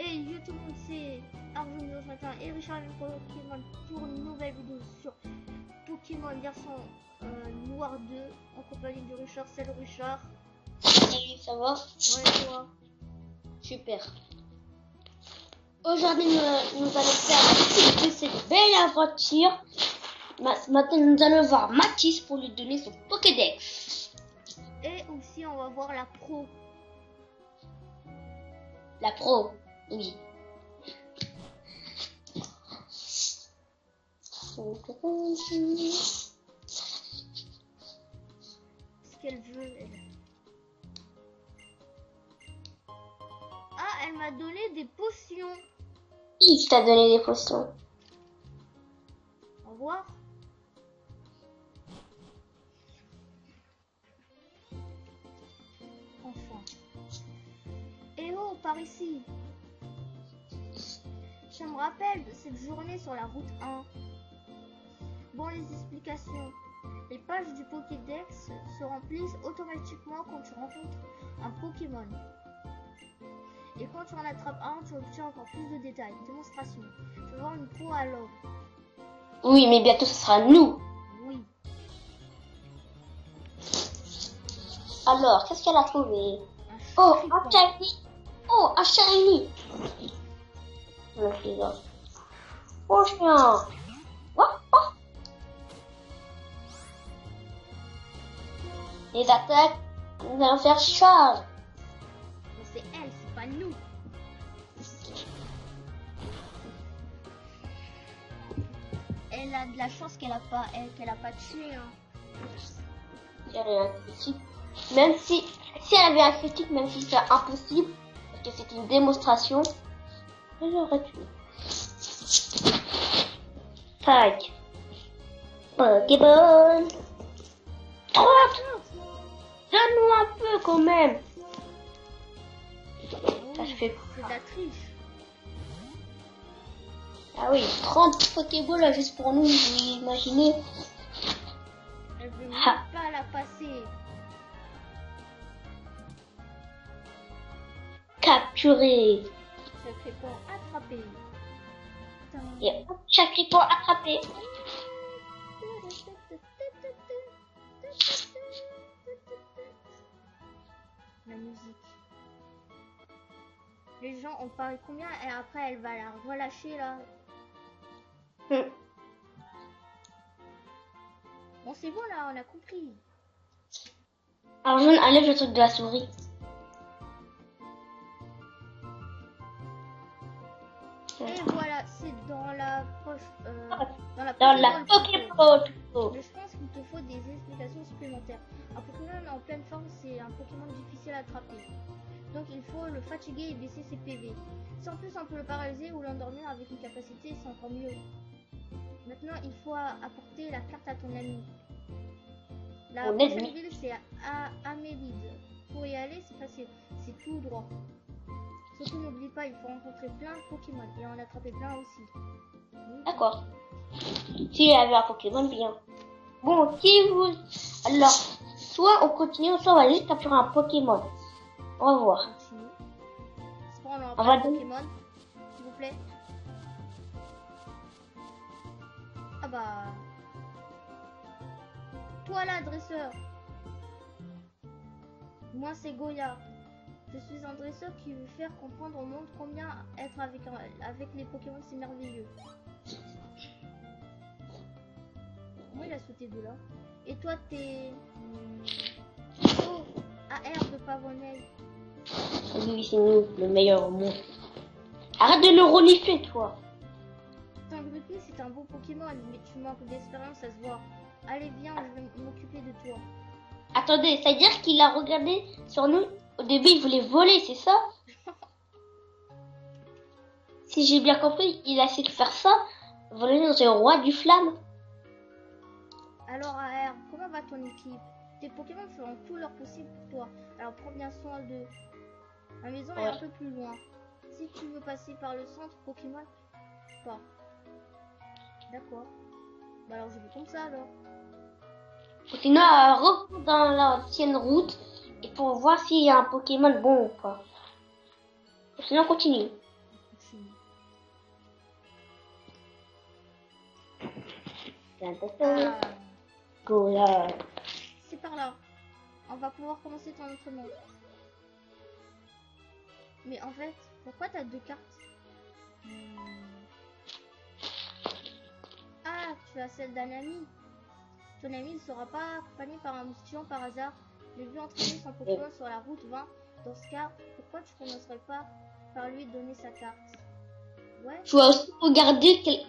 Et yo tout le monde, c'est Arjun221 et Richard Pokémon pour une nouvelle vidéo sur Pokémon version Noir 2 en compagnie de Richard. Salut Richard. Salut, ça va? Ouais, toi. Super. Aujourd'hui, nous allons faire la suite de cette belle aventure. Maintenant, nous allons voir Mathis pour lui donner son Pokédex. Et aussi, on va voir la pro. La pro, oui. Ce qu'elle veut, elle. Ah, elle m'a donné des potions. Qui t'a donné des potions? Au revoir. Enfin. Eh oh, par ici. Je me rappelle de cette journée sur la route 1. Bon, les explications. Les pages du Pokédex se remplissent automatiquement quand tu rencontres un Pokémon. Et quand tu en attrapes un, tu obtiens encore plus de détails. Démonstration. Tu vas voir une pro alors. Oui, mais bientôt ce sera nous. Oui. Alors, qu'est-ce qu'elle a trouvé? Un Oh, Shrikon. un shiny. Oh, un shiny. Oh, chien. Oh, oh. Les attaques, nous allons faire charge. Mais c'est elle, c'est pas nous. Elle a de la chance qu'elle a pas tué. Hein. Elle a un critique. Même si elle avait un critique, même si c'est impossible, parce que c'est une démonstration, elle aurait tué. Tac. Pokéball. Oh, donne-nous un peu quand même. Ça se fait. C'est de la triche. Ah oui, 30 Pokéballs juste pour nous, vous imaginez. Elle veut même Ah. pas la passer. Capturé. Ça fait pour attraper. Et chaque pour attraper. La musique. Les gens ont parlé combien et après elle va la relâcher là. Bon c'est bon là, on a compris. Alors je enlève le truc de la souris. Et voilà, c'est dans la poche. Dans la Pokéball. Mais je pense qu'il te faut des explications supplémentaires. Un Pokémon en pleine forme, c'est un Pokémon difficile à attraper. Donc il faut le fatiguer et baisser ses PV. Si en plus on peut le paralyser ou l'endormir avec une capacité, c'est encore mieux. Maintenant, il faut apporter la carte à ton ami. La prochaine ville, c'est à Amélide. Pour y aller, c'est facile. C'est tout droit. Surtout, n'oublie pas, il faut rencontrer plein de Pokémon et en attraper plein aussi. Oui. D'accord. Si elle avait un Pokémon, bien. Bon, qui vous... Alors, soit on continue, soit on va juste capturer un Pokémon. On va voir. Continue. C'est pas on On va va Pokémon, s'il vous plaît. Ah bah... Toi là, dresseur. Moi, c'est Goya. Je suis un dresseur qui veut faire comprendre au monde combien être avec les Pokémon c'est merveilleux. Moi il a sauté de là. Et toi t'es... Oh, AR de Pavonel. Oui, c'est nous, le meilleur au monde. Arrête de le renifler, toi. Tangrepy c'est un beau Pokémon, mais tu manques d'expérience, ça se voit. Allez viens, je vais m'occuper de toi. Attendez, ça veut dire qu'il a regardé sur nous. Au début, il voulait voler, c'est ça? Si j'ai bien compris, il a essayé de faire ça. Voler dans le roi du flamme. Alors AR, comment va ton équipe? Tes Pokémon feront tout leur possible pour toi. Alors prends bien soin d'eux. La maison est un peu plus loin. Si tu veux passer par le centre Pokémon, pas. D'accord. Bah alors je vais comme ça alors. Sinon, reprendre dans l'ancienne route et pour voir s'il y a un Pokémon bon ou pas. Sinon, on continue. Ah, Gola. c'est par là. On va pouvoir commencer ton entraînement. Mais en fait, pourquoi t'as 2 cartes? Ah, tu as celle d'un ami. Ton ami ne sera pas accompagné par un mousquillon par hasard. J'ai vu entraîner son Pokémon sur la route 20. Dans ce cas, pourquoi tu commencerais pas par lui donner sa carte? Ouais. Tu vas aussi regarder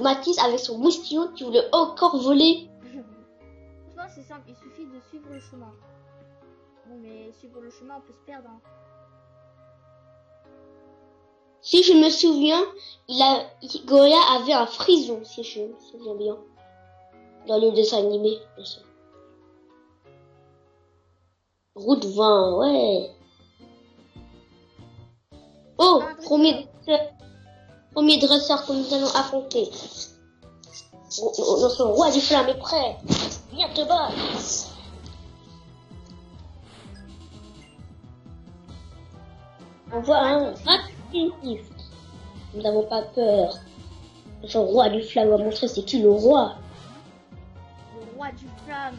Mathis avec son moustillon qui voulait encore voler. Franchement, c'est simple, il suffit de suivre le chemin. Bon, mais suivre le chemin, on peut se perdre. Hein. Si je me souviens, Goya avait un frison, si je me souviens bien. Dans le dessin animé, bien sûr. Route 20, ouais. Oh, premier dresseur que nous allons affronter. Notre roi du flamme est prêt. Viens te battre. On voit un rapidif. Nous n'avons pas peur. Notre roi du flamme va montrer c'est qui le roi. Le roi du flamme.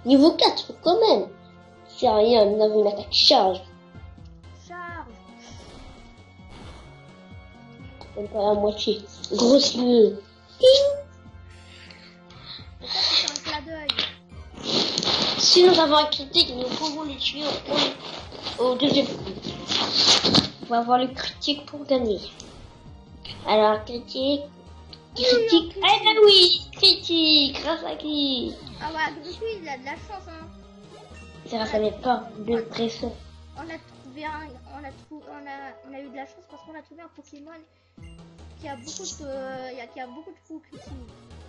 Niveau 4 quand même. C'est rien, nous avons une attaque charge. Charge. Même pas la moitié. Grosse lieu. Pourquoi tu fais un clin d'œil? Si nous avons un critique, nous pouvons les tuer au deuxième coup. On va avoir le critique pour gagner. Alors, critique. Ah ben oui, critique. Grâce à qui? Ah ouais, Griffou, il a de la chance, hein. C'est grâce à mes pas de dresseur. On a trouvé on a eu de la chance parce qu'on a trouvé un Pokémon qui a beaucoup de coups critiques.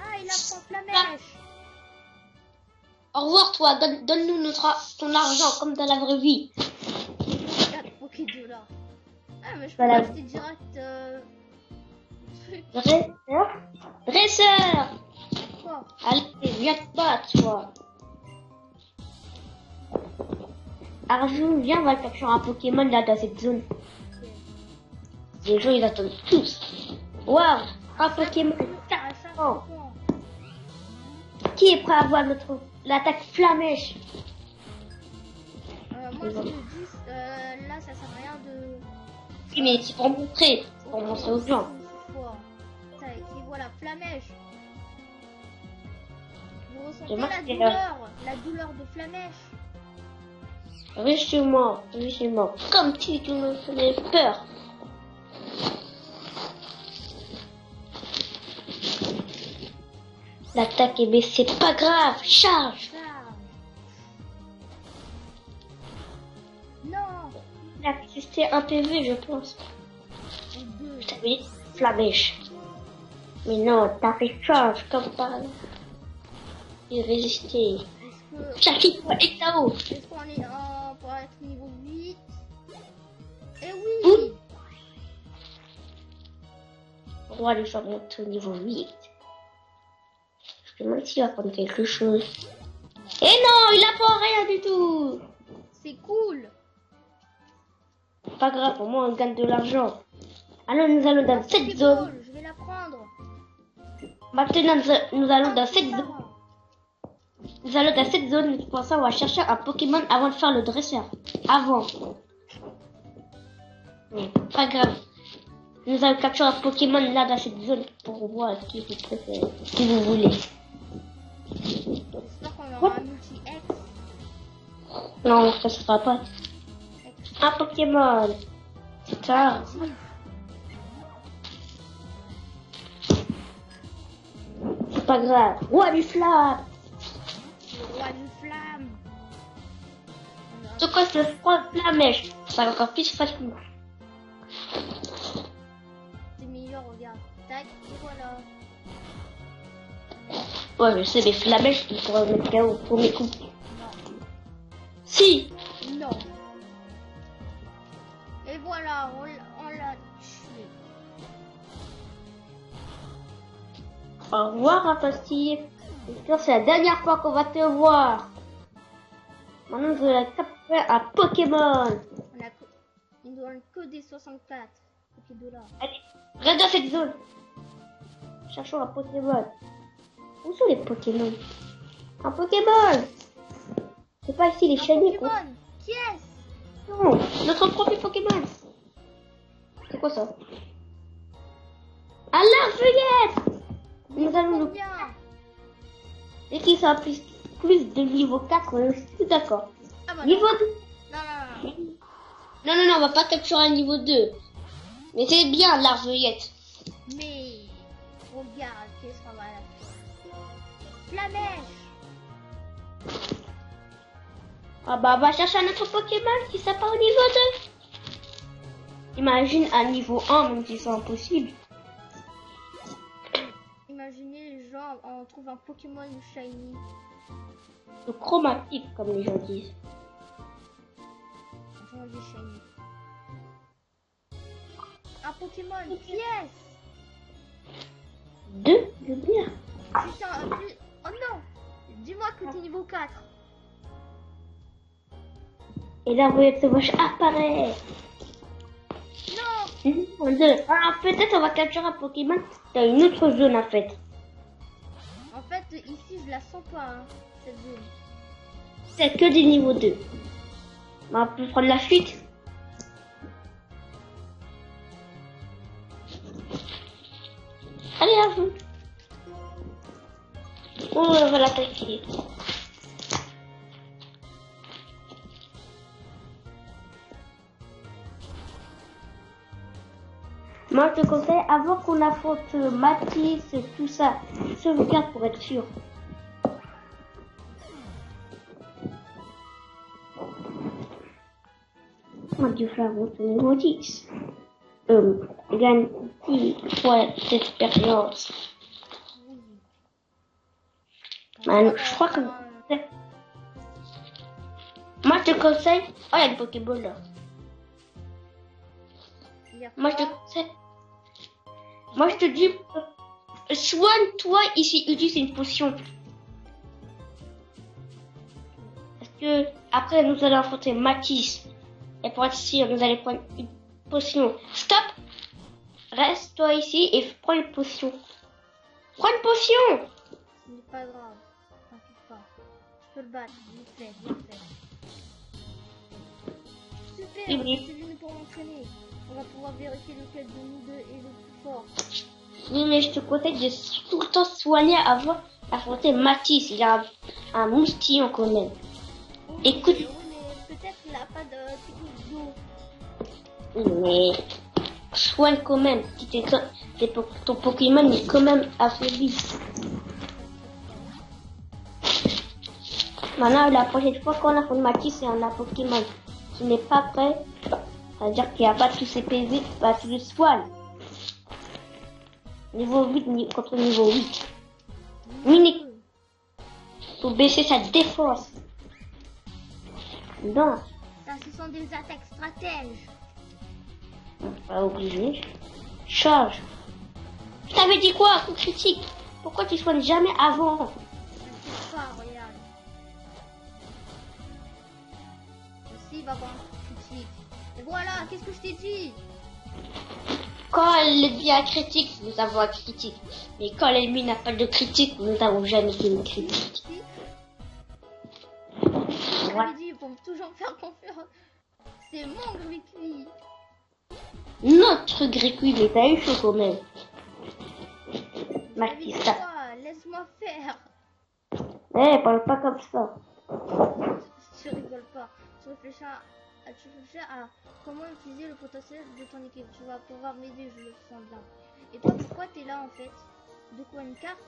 Ah, il apprend Flamèche. Au revoir toi, donne-nous ton argent comme dans la vraie vie. 4 Pokédollars. Ah, mais je peux Voilà. acheter direct truc. Dresseur. Quoi? Allez, viens te battre toi. Arjun, viens, on va capturer un Pokémon là dans cette zone. Les gens ils attendent tous. Waouh, un Pokémon. Oh. Qui est prêt à voir l'attaque Flamèche? Moi je te dis, là ça sert à rien de... Oui, mais c'est pour montrer. C'est pour montrer aux gens. Et voilà, Flamèche. Vous ressentez J'ai la douleur de Flamèche. Richement. Comme si tu me faisais peur. L'attaque est baissée, pas grave. Charge. Non. Il a resté un PV, je pense. Deux. T'as vu Flamèche. Mais non, t'as fait charge comme par là. Il résistait. Chaque fois, Exao. Est-ce qu'on est pour être niveau 8? Eh oui. Roi du flamme monte au niveau 8. Je me demande s'il va prendre quelque chose. Et non, il apprend rien du tout. C'est cool. Pas grave, au moins on gagne de l'argent. Alors nous allons dans cette zone. Je vais la prendre. Maintenant nous allons dans cette zone. Nous allons dans cette zone. Pour ça on va chercher un Pokémon avant de faire le dresseur. Avant. Pas grave. Nous allons capturer un Pokémon là dans cette zone pour voir qui vous préférez, qui vous voulez. J'espère qu'on aura un multi-X. Non, ça se fera pas. Un Pokémon. C'est ça. C'est pas grave. Roi du flamme. Le roi du flamme. C'est quoi ce roi de Flamèche? Ça va encore plus facile. C'est meilleur, regarde. Tac, et voilà. Ouais, je sais, mais Flamèche, il pourra mettre KO au premier coup. Non. Si. Non. Et voilà, on l'a tué. Au revoir, Rapasti. J'espère que c'est la dernière fois qu'on va te voir. Maintenant, je vais capturer un Pokémon. Il nous donne que des 64 Pokédollars. Allez, reste dans cette zone. Cherchons un Pokéball. Où sont les Pokémon? Un Pokéball. C'est pas ici les shiny quoi. Pokémon. Qui est-ce? Non, notre propre Pokémon. C'est quoi ça? Un Larfeuillette. Nous allons nous... Combien? Et qui sera plus de niveau 4, je suis d'accord. Ah bah Niveau non. 2. Non. Non, on va pas capturer un niveau 2. Mais c'est bien Larfeuillette. Mais regarde, qu'est-ce qu'on va la faire? Flamèche. Ah bah on va chercher un autre Pokémon qui sera pas au niveau 2. Imagine un niveau 1, même si c'est impossible. Imaginez les gens, on trouve un Pokémon shiny. Le chromatique, comme les gens disent. On dit shiny. Un Pokémon, qui est-ce? 2, je veux bien. Oh non. Dis-moi que t'es niveau 4. Et Larfeuillette sauvage apparaît. Non. Ah, peut-être on va capturer un Pokémon dans une autre zone en fait. En fait, ici, je la sens pas, hein, cette zone. C'est que des niveaux 2. On peut prendre la fuite. Allez, à vous. Oh, on va l'attaquer. Moi, je te conseille, avant qu'on affronte Mathis et tout ça, sauvegarde pour être sûr. On va faire au niveau 10. Gagne 10 points d'expérience. Man, je crois que... Moi, je te conseille... Oh, il y a une Pokéball là. Moi, je te conseille... Moi, je te dis... Soigne-toi ici, utilise une potion. Parce que après, nous allons affronter Mathis. Et pour être sûr, nous allons prendre une potion. Stop! Reste-toi ici et prends une potion. Prends une potion! Ce n'est pas grave. T'inquiète pas. Je peux le battre. Vite fait, vite fait. Super, Oui. je suis venu pour m'entraîner. On va pouvoir vérifier lequel de nous deux est le plus fort. Oui, mais je te conseille de tout le temps soigner avant d'affronter Mathis. Il a un moustillon quand même. Écoute. Oui, mais peut-être qu'il n'a pas de technique d'eau. Mais soigne quand même. Ton Pokémon est quand même affaibli. Maintenant, la prochaine fois qu'on affronte Mathis, c'est un Pokémon qui n'est pas prêt. C'est-à-dire qu'il n'y a pas tous ses PV, bah, tu le soignes. Niveau 8 contre niveau 8. Mini. Pour baisser sa défense. Non. Ça, ce sont des attaques stratèges. Pas obligé. Charge. Je t'avais dit quoi, coup critique? Pourquoi tu soignes jamais avant? T'inquiète pas, regarde. Aussi, il va avoir un coup critique. Et voilà, qu'est-ce que je t'ai dit? Quand elle dit un critique, nous avons un critique. Mais quand l'ennemi n'a pas de critique, nous n'avons jamais fait une critique. Je t'avais dit, pour toujours me faire confiance. C'est mon Gricui. Notre Gricui, mais t'as eu chaud quand même. Mathis, Mathis, laisse-moi faire. Eh, parle pas comme ça. Tu rigoles pas. Tu réfléchis à comment utiliser le potentiel de ton équipe. Tu vas pouvoir m'aider, je le sens bien. Et toi, pourquoi t'es là en fait? De quoi, une carte?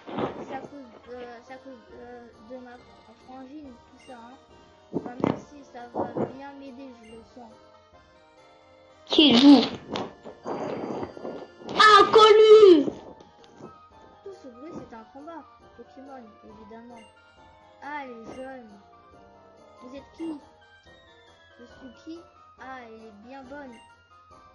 C'est à cause de ma frangine, tout ça. Hein. Bah, merci, ça va bien m'aider, je le sens. Qui joue? Inconnu! Tout ce bruit, c'est un combat. Pokémon, évidemment. Ah, elle est jeune. Vous êtes qui? Je suis qui? Ah, elle est bien bonne.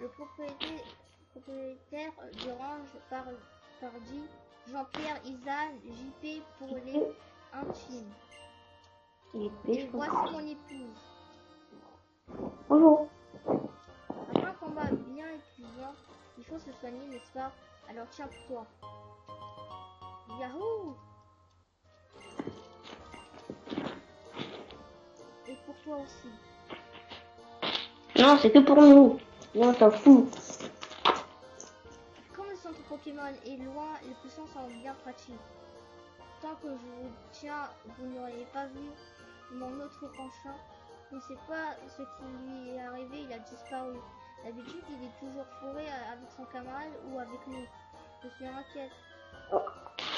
Le propriétaire du range Pardi, Jean-Pierre Isan, JP pour les intimes. Et voici mon épouse. Bonjour. Après un combat bien épuisant, il faut se soigner, n'est-ce pas? Alors tiens pour toi. Yahoo! Et pour toi aussi. Non, c'est que pour nous. Non, on s'en fout. Comme le centre Pokémon est loin, les poussons sont bien pratiques. Tant que je vous tiens, vous n'auriez pas vu mon autre penchant. Je ne sais pas ce qui lui est arrivé, il a disparu. D'habitude, il est toujours fourré avec son camarade ou avec nous. Je suis inquiète.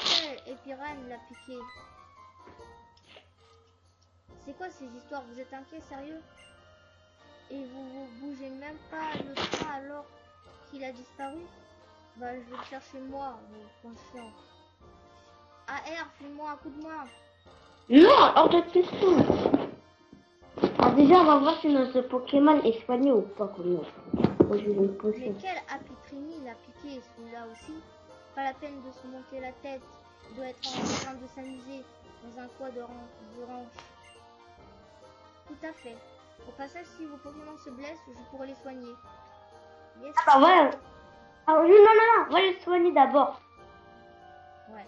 Quel épirène l'a piqué? C'est quoi ces histoires? Vous êtes inquiet, sérieux? Et vous bougez même pas le train alors qu'il a disparu? Bah, je vais le chercher moi, mon chien. AR, file-moi un coup de main. Non, hors de question. Alors déjà, on va voir si notre Pokémon est soigné ou pas comme nous. Moi, je vais me Mais poser. quel apitrini l'a piqué, celui-là aussi? Pas la peine de se monter la tête. Il doit être en train de s'amuser dans un coin de ranch. Tout à fait. Au passage, si vos Pokémon se blessent, je pourrais les soigner. Yes. Ah bah ouais. Alors, non, on va le soigner d'abord. Ouais.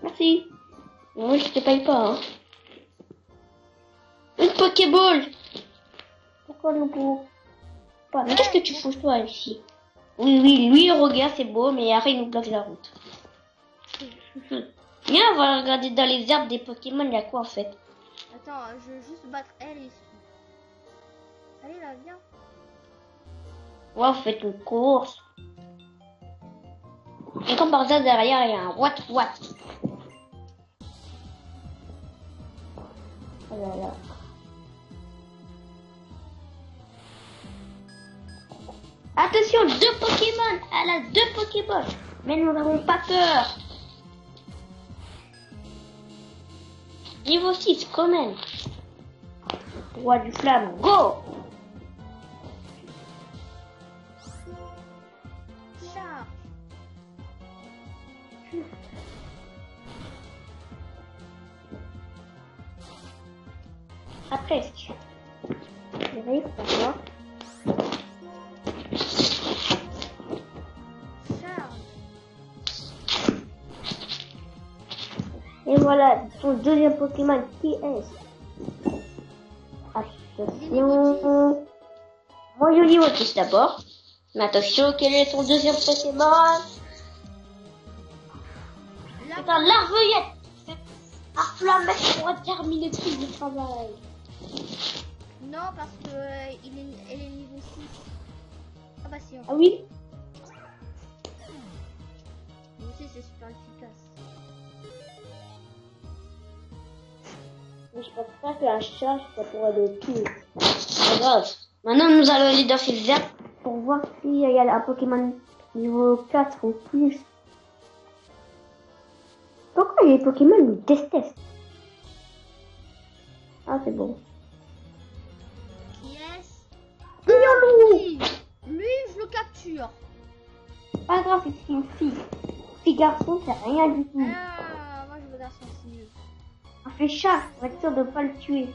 Merci. Moi, je te paye pas. Hein. Une Pokéball. Pourquoi nous pouvons pas? Mais qu'est-ce que tu fous toi ici? Oui, lui, regarde, c'est beau, mais après, il nous bloque la route. Viens, on va regarder dans les herbes des Pokémon, il y a quoi en fait? Attends, je veux juste battre elle et... Allez là, viens. Ouais, on fait une course. Et comme par ça, derrière, il y a un what. Oh là là. Attention, 2 Pokémon. Elle a 2 Pokémon. Mais nous n'avons pas peur. Niveau 6, quand même. Roi du flamme, go! Charge. Après, j'arrive pour moi. Charge. Et voilà, son deuxième Pokémon, qui est-ce? Attention. Moi, je Yoyotis d'abord. Mais attention, quel est son deuxième Pokémon? C'est un larveuillette. C'est un flamèche pour terminer tout le travail. Non, parce que elle est niveau 6. Ah bah si, Ah oui? Niveau 6 c'est super efficace. Mais je pense pas que la charge, ça pourrait le tuer. C'est grave. Maintenant, nous allons aller dans ces herbes pour voir s'il y a un Pokémon niveau 4 ou plus. Pourquoi les Pokémon nous détestent? Ah, c'est bon. Qui est-ce? Riolu! Lui, je le capture. Pas grave, c'est une fille. Fille garçon, c'est rien du tout. Ah, moi je veux garçon, c'est mieux. On fait chat pour être sûr de pas le tuer.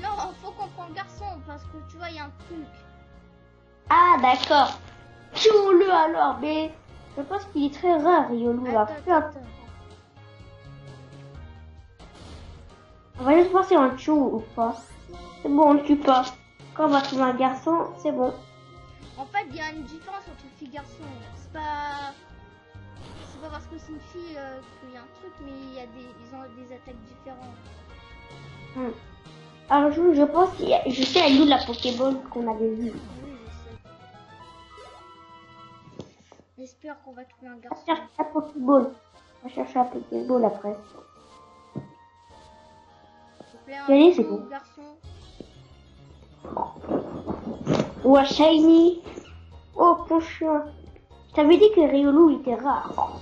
Non, faut qu'on prenne le garçon parce que tu vois, il y a un truc. Ah, d'accord. Tuons-le alors, mais je pense qu'il est très rare, Riolu. Là. Attends. On va juste voir si on le tue ou pas. C'est bon, on le tue pas. Quand on va trouver un garçon, c'est bon. En fait, il y a une différence entre fille et garçon. C'est pas parce que c'est une fille qu'il y a un truc, mais ils ont des attaques différentes. Alors, je pense, je sais à nous la Pokéball qu'on avait vue. Oui, je sais. J'espère qu'on va trouver un On garçon. cherche la Pokéball. On va chercher la Pokéball après. S'il te plaît, Allez, c'est un bon. garçon. Ou un Shiny. Oh, ton chien. Je t'avais dit que Riolu était rare.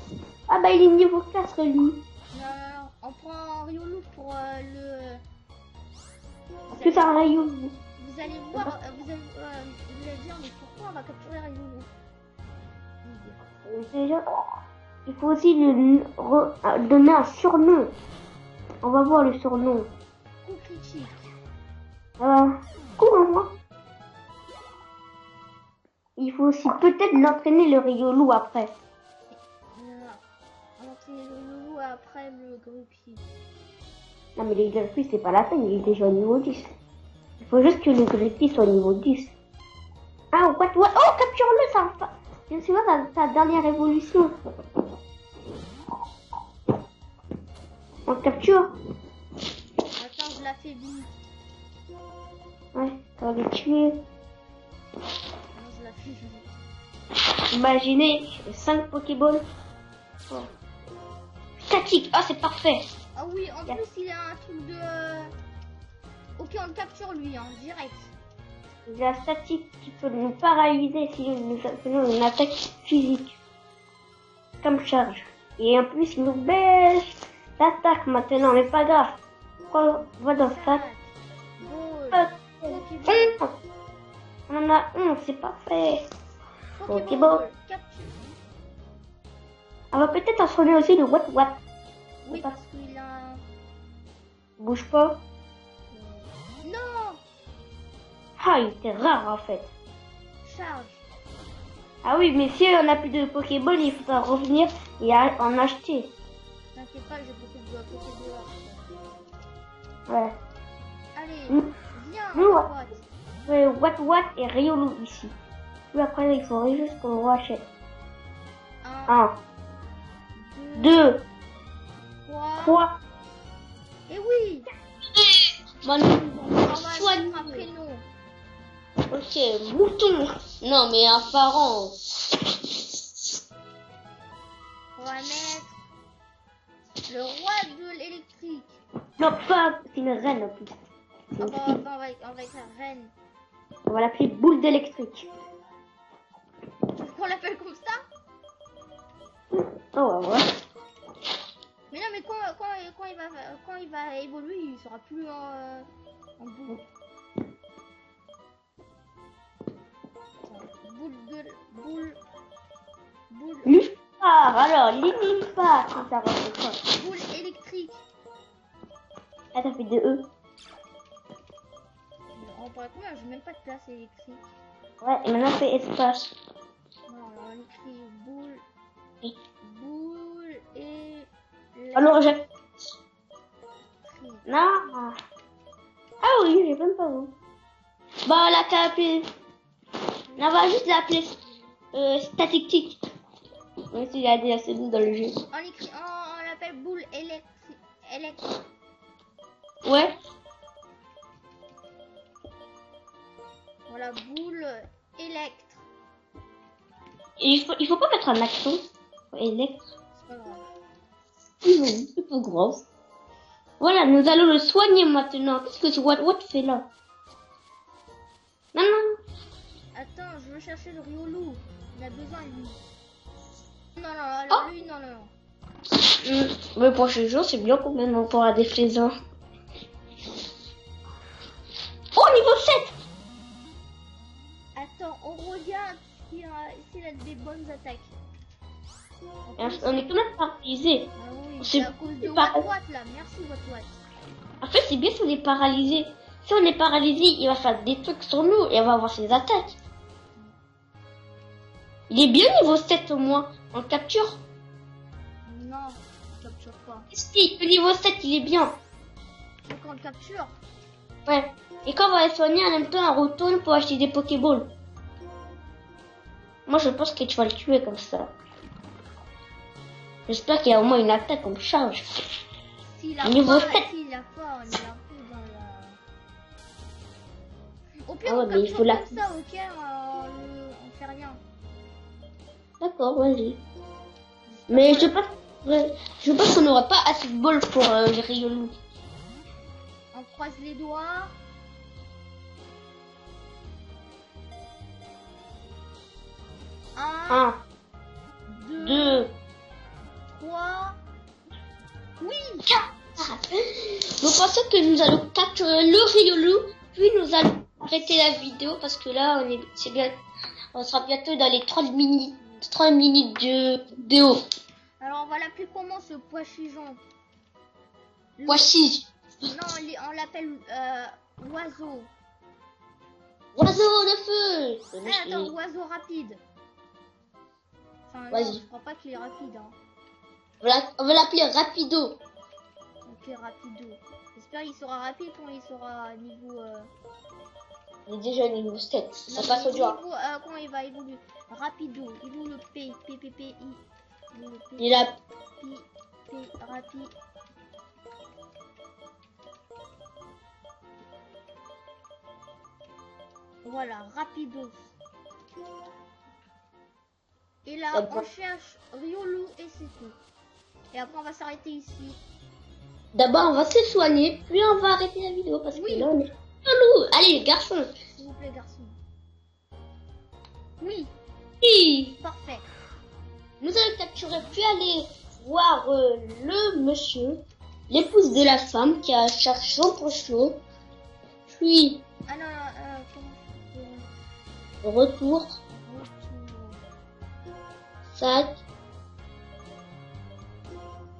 Ah bah, il est niveau 4, lui. Non, on prend Riolu pour le... Plus un Riolu. Vous allez voir, vous allez dire, mais pourquoi on va capturer Riolu? Déjà, Il faut aussi donner un surnom. On va voir le surnom. Coup critique. Cours-moi. Il faut aussi peut-être l'entraîner le Riolu après. On va entraîner le loulou après le Grumpy. Non mais les Grumpy c'est pas la peine, il est déjà au niveau 10. Il faut juste que le Grumpy soit au niveau 10. Ah what? Oh capture-le ça va. C'est ta dernière évolution. On le capture. Attends, je l'affaiblis. Ouais, ça va le tuer. Non, je l'affaiblis. Imaginez 5 Pokéballs. Oh. Statique, ah c'est parfait. Ah oui, en plus il a un truc de... Ok, on le capture lui, hein, direct. Il a statique qui peut nous paralyser si nous faisons une attaque physique. Comme charge. Et en plus il nous baisse l'attaque maintenant, mais pas grave. Quoi, va dans ça. On en a 11, c'est parfait. Pokéball. Capture. On va peut-être entraîner aussi le What. Oui, parce qu'il a... Bouge pas. Non. Ah, il était rare en fait. Charge. Ah oui, mais si on n'a plus de Pokéball, il faudra revenir et en acheter. T'inquiète pas, j'ai beaucoup de Pokéball. Ouais. Allez, viens, What et Riolu ici. Puis après, il faudrait juste qu'on le rachète. 1, 2, 3. Et oui. Bon, Soigne un prénom. Ok, mouton. Non, mais un parent. On va mettre le roi de l'électrique. Non, pas. C'est une reine en plus. On va avec la reine. On va l'appeler boule d'électrique. On l'appelle comme ça? Oh, ouais. Mais non, mais quand il va évoluer, il sera plus en boule. Boule. Limpar, alors, Limpar, c'est ça, quoi. Boule électrique. Ah, ça fait 2 E. On pourrait combien? J'ai même pas de place électrique. Ouais, et maintenant c'est espace. Non, on écrit boule et... Alors, j'ai... Non. Ah oui, j'ai même pas vu. Bon, là, t'as appelé... On va juste l'appeler statique. Même s'il y a des assez dans le jeu. On l'appelle boule électrique. Ouais. Voilà, boule électre. Et il faut pas mettre un accent. Électre. C'est pas grave. Non, c'est pas grave. Voilà, nous allons le soigner maintenant. Qu'est-ce que ce What fait là? Non. Attends, je veux chercher le Riolu. Il a besoin de lui. Non, alors lui, non. Le prochain jour, c'est bien quand même on pourra des flézins. Oh, niveau 7! Attends, on regarde s'il a des bonnes attaques. On est quand même paralysé. Ah oui, C'est à cause de What là. Merci What. En fait, c'est bien si on est paralysé. Si on est paralysé, il va faire des trucs sur nous et on va avoir ses attaques. Il est bien niveau 7 au moins. On le capture. Non, je capture pas. Si, le niveau 7, il est bien. Tu veux qu'on le capture? Ouais. Et quand on va le soigner, en même temps, on retourne pour acheter des Pokéballs. Moi, je pense que tu vas le tuer comme ça. J'espère qu'il y a au moins une attaque comme charge. S'il a Niveau pas, 7. s'il a pas, on est un peu dans la... Au pire, Ah ouais, on mais il capture faut la- comme ça, ok, on fait rien. D'accord, vas-y. Mais je pense qu'on n'aura pas assez de balles pour les Riolu. On croise les doigts. Un, 1, 2, 2, 3. Oui. 4. Vous pensez que nous allons capturer le Riolu, puis nous allons arrêter la vidéo parce que là, on sera bientôt dans les 30 minutes de vidéo. Alors on va l'appeler comment ce pois-chigeon? Voici. Non, on l'appelle oiseau. Oiseau de feu. Attends, oiseau rapide. Enfin, non, Vas-y. je crois pas qu'il est rapide. Hein. On va l'appeler Rapido. Ok, rapido. J'espère qu'il sera rapide quand il sera niveau... Il est déjà niveau 7. Ça non, passe au dur. niveau, quand il va évoluer. Rapido. Il est où le P? P, P, P, I. Il est où le P? Il a... P, P, rapide. Voilà, rapidos. Et là, on cherche Riolu et c'est tout. Et après, on va s'arrêter ici. D'abord, on va se soigner, puis on va arrêter la vidéo parce Oui. que là, on est... Allô, allez, les garçons. S'il vous plaît, garçon. Oui, Oui. parfait. Nous allons capturer, puis aller voir le monsieur, l'épouse de la femme qui a cherché Jean Pochot. Puis, Ah non, comment retour, retour. sac.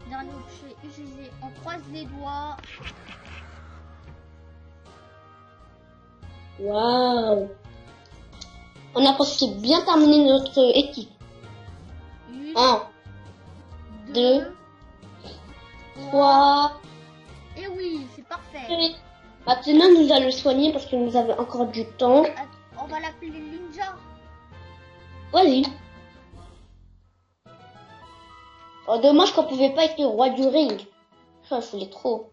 Dernier objet utilisé. On croise les doigts. Waouh. On a presque bien terminé notre équipe. 1, 2, 3. Et oui, c'est parfait. Et maintenant, nous allons le soigner parce que nous avons encore du temps. On va l'appeler Ninja. Vas-y. Oh, dommage qu'on pouvait pas être le roi du ring. Ça, je voulais trop.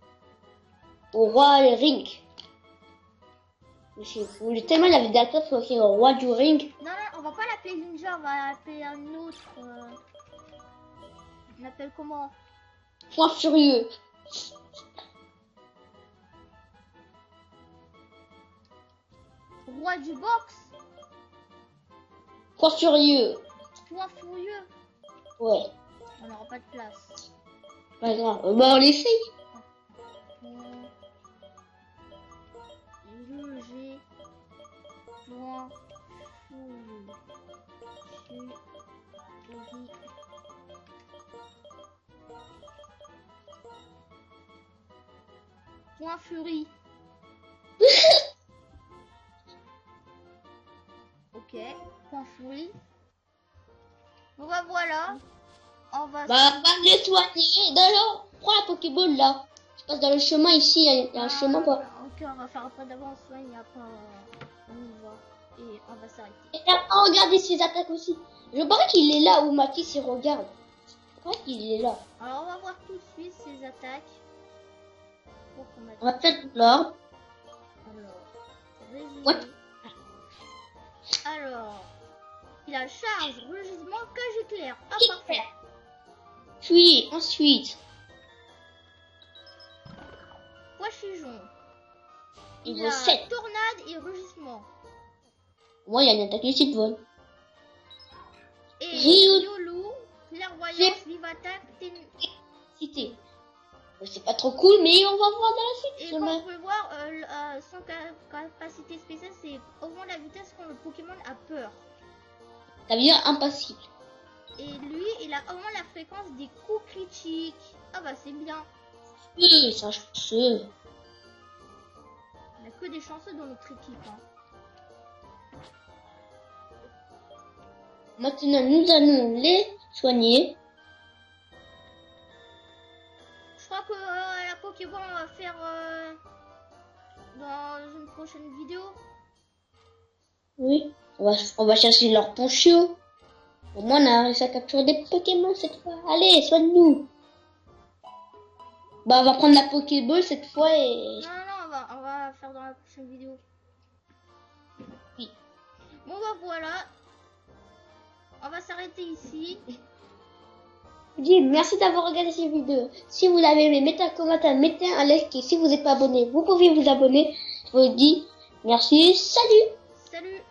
Au roi du ring. Je voulais tellement la vidéo soit aussi le roi du ring. Non, on va pas l'appeler Ninja, on va l'appeler un autre. On l'appelle comment? Point furieux. Roi du box. Point furieux. Point furieux. Ouais. On n'aura pas de place. Pas grave. Bah, on l'essaye. Loger. Point furieux. Point furie. Ok, point furie. Bon bah voilà. On va Bah, on va les soigner. D'ailleurs, prends la Pokéball là. Je passe dans le chemin ici. Il y a un chemin quoi. Ok, on va faire un peu d'avance, soigne, et après on y va. Et on va s'arrêter. Et là, regardez ses attaques aussi. Je parie qu'il est là où Mathis il regarde. Je crois qu'il est là. Alors on va voir tout de suite ses attaques. On va faire l'ordre. Alors, résumé. What? Alors, il a charge, rugissement, cage éclair. Ah, parfait. Puis, ensuite, Pois-chigeon. il Il vaut a 7. tornade et rugissement. Moi, il y a une attaque de vol. Et Ryu- Riolu, clairvoyance, vive attaque, Cité. C'est pas trop cool, mais on va voir dans la suite. et comme vous pouvez voir, son capacité spéciale, c'est augmente la vitesse quand le Pokémon a peur. Ça veut dire impassible. Et lui, il a augmente la fréquence des coups critiques. Ah bah c'est bien. Oui, ça chanceux. Il n'y a que des chanceux dans notre équipe. Hein. Maintenant, nous allons les soigner. Je crois que la Pokéball, on va faire dans une prochaine vidéo. Oui, on va chercher leur poncho. Au moins, on a réussi à capturer des Pokémon cette fois. Allez, soigne-nous. Bah, on va prendre la Pokéball cette fois et... Non, on va faire dans la prochaine vidéo. Oui. Bon bah voilà. On va s'arrêter ici. Je vous dis merci d'avoir regardé cette vidéo. Si vous l'avez aimé, mettez un commentaire, mettez un like. Et si vous n'êtes pas abonné, vous pouvez vous abonner. Je vous dis merci, salut. Salut.